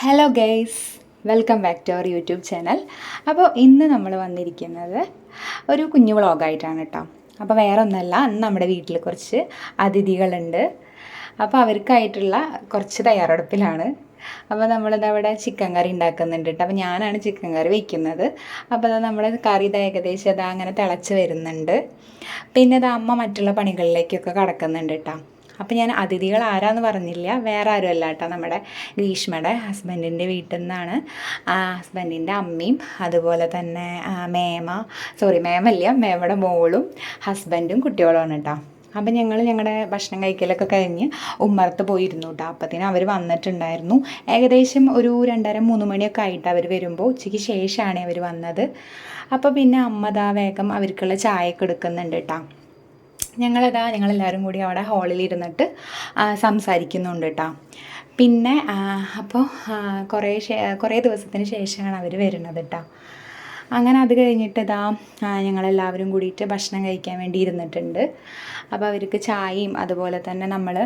Hello guys, welcome back to our YouTube channel. അപ്പോൾ ഇന്ന് നമ്മൾ വന്നിരിക്കുന്നത് ഒരു കുഞ്ഞു വ്ളോഗായിട്ടാണ് കേട്ടോ. അപ്പോൾ വേറെ ഒന്നല്ല, ഇന്ന് നമ്മുടെ വീട്ടിൽ കുറച്ച് അതിഥികളുണ്ട്. അപ്പോൾ അവർക്കായിട്ടുള്ള കുറച്ച് തയ്യാറെടുപ്പിലാണ്. അപ്പോൾ നമ്മളിത് അവിടെ ചിക്കൻ കറി ഉണ്ടാക്കുന്നുണ്ട് കേട്ടോ. അപ്പോൾ ഞാനാണ് ചിക്കൻ കറി വയ്ക്കുന്നത്. അപ്പോൾ അത് നമ്മൾ കറി ഏകദേശം അതാ അങ്ങനെ തിളച്ച് വരുന്നുണ്ട്. പിന്നെ അത് അമ്മ മറ്റുള്ള പണികളിലേക്കൊക്കെ കടക്കുന്നുണ്ട് കേട്ടോ. അപ്പോൾ ഞാൻ അതിഥികൾ ആരാന്ന് പറഞ്ഞില്ല, വേറെ ആരും അല്ല കേട്ടോ, നമ്മുടെ ഗ്രീഷ്മയുടെ ഹസ്ബൻഡിൻ്റെ വീട്ടിൽ നിന്നാണ്. ഹസ്ബൻഡിൻ്റെ അമ്മയും അതുപോലെ തന്നെ മേമയുടെ മോളും ഹസ്ബൻഡും കുട്ടികളുമാണ് കേട്ടോ. അപ്പം ഞങ്ങളുടെ ഭക്ഷണം കഴിക്കലൊക്കെ കഴിഞ്ഞ് ഉമ്മറത്ത് പോയിരുന്നു കേട്ടോ. അപ്പത്തിന് അവർ വന്നിട്ടുണ്ടായിരുന്നു. ഏകദേശം ഒരു 2:30-3 മണിയൊക്കെ ആയിട്ട് അവർ വരുമ്പോൾ, ഉച്ചയ്ക്ക് ശേഷമാണ് അവർ വന്നത്. അപ്പോൾ പിന്നെ അമ്മ വേഗം അവർക്കുള്ള ചായയൊക്കെ എടുക്കുന്നുണ്ട് കേട്ടോ. ഞങ്ങളെല്ലാവരും കൂടി അവിടെ ഹാളിലിരുന്നിട്ട് സംസാരിക്കുന്നുണ്ട് കേട്ടോ. പിന്നെ അപ്പോൾ കുറേ ദിവസത്തിന് ശേഷമാണ് അവർ വരുന്നത് കേട്ടോ. അങ്ങനെ അത് കഴിഞ്ഞിട്ട് ഞങ്ങളെല്ലാവരും കൂടിയിട്ട് ഭക്ഷണം കഴിക്കാൻ വേണ്ടി ഇരുന്നിട്ടുണ്ട്. അപ്പോൾ അവർക്ക് ചായയും അതുപോലെ തന്നെ നമ്മൾ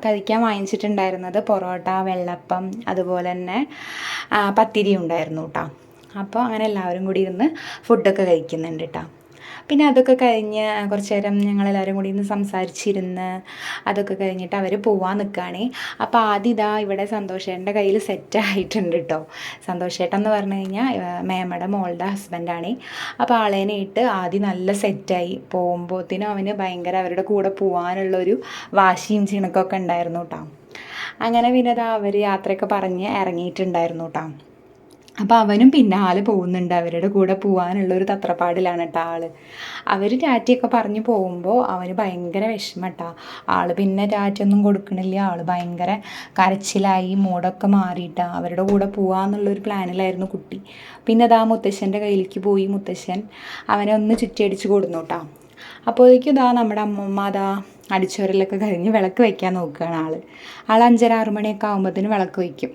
കഴിക്കാൻ വാങ്ങിച്ചിട്ടുണ്ടായിരുന്നത് പൊറോട്ട, വെള്ളപ്പം, അതുപോലെ തന്നെ പത്തിരി ഉണ്ടായിരുന്നു കേട്ടോ. അപ്പോൾ അങ്ങനെ എല്ലാവരും കൂടി ഇരുന്ന് ഫുഡൊക്കെ കഴിക്കുന്നുണ്ട് കേട്ടോ. പിന്നെ അതൊക്കെ കഴിഞ്ഞ് കുറച്ച് നേരം ഞങ്ങളെല്ലാവരും കൂടി ഇന്ന് സംസാരിച്ചിരുന്ന് അതൊക്കെ കഴിഞ്ഞിട്ട് അവർ പോവാൻ നിൽക്കുകയാണ്. അപ്പോൾ ആദ്യം ഇവിടെ സന്തോഷേട്ടൻ്റെ കയ്യിൽ സെറ്റായിട്ടുണ്ട് കേട്ടോ. സന്തോഷേട്ടൻ എന്ന് പറഞ്ഞു കഴിഞ്ഞാൽ മേമയുടെ മോളുടെ ഹസ്ബൻഡാണ്. അപ്പോൾ ആളേനെ ഇട്ട് ആദ്യം നല്ല സെറ്റായി. പോകുമ്പോഴത്തേനും അവന് ഭയങ്കര അവരുടെ കൂടെ പോകാനുള്ളൊരു വാശിയും ചിണക്കൊക്കെ ഉണ്ടായിരുന്നു കേട്ടോ. അങ്ങനെ പിന്നെ അവർ യാത്രയൊക്കെ പറഞ്ഞ് ഇറങ്ങിയിട്ടുണ്ടായിരുന്നു കേട്ടോ. അപ്പോൾ അവനും പിന്നാലെ പോകുന്നുണ്ട്, അവരുടെ കൂടെ പോകാനുള്ളൊരു തത്രപ്പാടിലാണ് കേട്ടോ ആൾ. അവർ ടാറ്റയൊക്കെ പറഞ്ഞ് പോകുമ്പോൾ അവന് ഭയങ്കര വിഷമട്ടാ. ആൾ പിന്നെ ടാറ്റയൊന്നും കൊടുക്കണില്ല. ആൾ ഭയങ്കര കരച്ചിലായി, മൂടൊക്കെ മാറിയിട്ടാണ് അവരുടെ കൂടെ പോകാമെന്നുള്ളൊരു പ്ലാനിലായിരുന്നു കുട്ടി. പിന്നെ മുത്തശ്ശൻ്റെ കയ്യിലേക്ക് പോയി. മുത്തശ്ശൻ അവനെ ഒന്ന് ചുറ്റിയടിച്ച് കൊടുന്നു കേട്ടോ. അപ്പോഴേക്കും നമ്മുടെ അമ്മമ്മ അടിച്ചോരലൊക്കെ കഴിഞ്ഞ് വിളക്ക് വയ്ക്കാൻ നോക്കുകയാണ് ആൾ 5:30-6 മണിയൊക്കെ ആകുമ്പോഴത്തേനും വിളക്ക് വയ്ക്കും.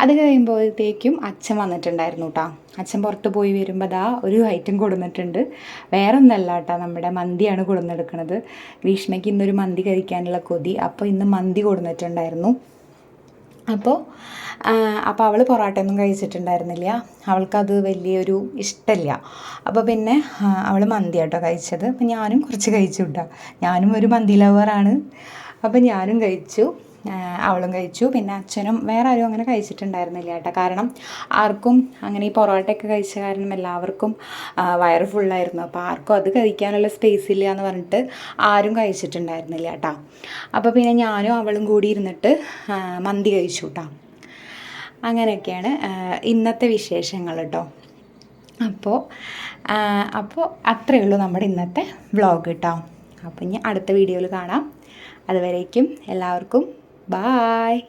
അത് കഴിയുമ്പോഴത്തേക്കും അച്ഛൻ വന്നിട്ടുണ്ടായിരുന്നു കേട്ടോ. അച്ഛൻ പുറത്ത് പോയി വരുമ്പോൾ ഒരു ഐറ്റം കൊടുന്നിട്ടുണ്ട്. വേറെ ഒന്നല്ല കേട്ടോ, നമ്മുടെ മന്തിയാണ് കൊടുന്നെടുക്കുന്നത്. ഗ്രീഷ്മയ്ക്ക് ഇന്നൊരു മന്തി കഴിക്കാനുള്ള കൊതി. അപ്പോൾ ഇന്ന് മന്തി കൊടുന്നിട്ടുണ്ടായിരുന്നു. അപ്പോൾ അവൾ പൊറോട്ടയൊന്നും കഴിച്ചിട്ടുണ്ടായിരുന്നില്ല. അവൾക്കത് വലിയൊരു ഇഷ്ടമില്ല. അപ്പോൾ പിന്നെ അവൾ മന്തി കേട്ടോ കഴിച്ചത്. അപ്പോൾ ഞാനും കുറച്ച് കഴിച്ചു കേട്ടോ. ഞാനും ഒരു മന്തി ലവറാണ്. അപ്പോൾ ഞാനും കഴിച്ചു, അവളും കഴിച്ചു. പിന്നെ അച്ഛനും വേറെ ആരും അങ്ങനെ കഴിച്ചിട്ടുണ്ടായിരുന്നില്ല കേട്ടോ. കാരണം ആർക്കും അങ്ങനെ ഈ പൊറോട്ടയൊക്കെ കഴിച്ച കാരണം എല്ലാവർക്കും വയറ് ഫുള്ളായിരുന്നു. അപ്പോൾ ആർക്കും അത് കഴിക്കാനുള്ള സ്പേസ് ഇല്ല എന്ന് പറഞ്ഞിട്ട് ആരും കഴിച്ചിട്ടുണ്ടായിരുന്നില്ല കേട്ടോ. അപ്പോൾ പിന്നെ ഞാനും അവളും കൂടി ഇരുന്നിട്ട് മന്തി കഴിച്ചു കേട്ടോ. അങ്ങനെയൊക്കെയാണ് ഇന്നത്തെ വിശേഷങ്ങൾ കേട്ടോ. അപ്പോൾ അത്രയേ ഉള്ളൂ നമ്മുടെ ഇന്നത്തെ വ്ളോഗ് കേട്ടോ. അപ്പോൾ ഇനി അടുത്ത വീഡിയോയിൽ കാണാം. അതുവരേക്കും എല്ലാവർക്കും ബായ്.